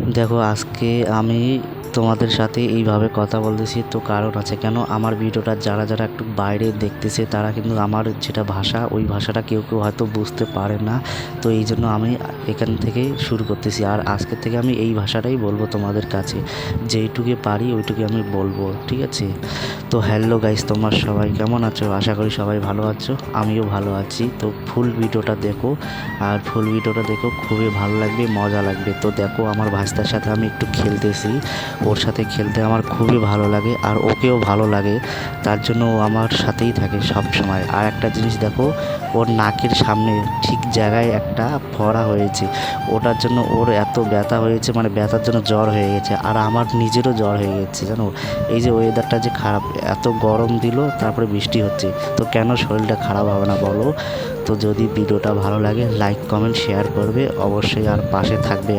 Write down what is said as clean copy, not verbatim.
দেখো আজকে আমি তোমাদের সাথে এইভাবে কথা বলতেছি তো কারণ আছে, কেন আমার ভিডিওটা যারা যারা একটু বাইরে দেখতেছে তারা কিন্তু আমার যেটা ভাষা ওই ভাষাটা কেউ কেউ হয়তো বুঝতে পারে না। তো এই জন্য আমি এখান থেকে শুরু করতেছি, আর আজকের থেকে আমি এই ভাষাটাই বলবো তোমাদের কাছে, যেইটুকু পারি ওইটুকু আমি বলবো, ঠিক আছে? তো হ্যালো গাইস, তোমার সবাই কেমন আছো? আশা করি সবাই ভালো আছো, আমিও ভালো আছি। তো ফুল ভিডিওটা দেখো, আর ফুল ভিডিওটা দেখো, খুবই ভালো লাগবে, মজা লাগবে। তো দেখো আমার ভাস্তার সাথে আমি একটু খেলতেছি, ওর সাথে খেলতে আমার খুবই ভালো লাগে আর ওকেও ভালো লাগে, তার জন্য ও আমার সাথেই থাকে সব সময়। আর একটা জিনিস দেখো, ওর নাকের সামনে ঠিক জায়গায় একটা ফোড়া হয়েছে, ওটার জন্য ওর এত ব্যথা হয়েছে, মানে ব্যথার জন্য জ্বর হয়ে গেছে, আর আমার নিজেরও জ্বর হয়ে গেছে জানো। এই যে ওয়েদারটা যে খারাপ, এত গরম দিল তারপরে বৃষ্টি হচ্ছে, তো কেন শরীরটা খারাপ হবে না বলো? তো যদি ভিডিওটা ভালো লাগে লাইক কমেন্ট শেয়ার করবে অবশ্যই, আর পাশে থাকবে।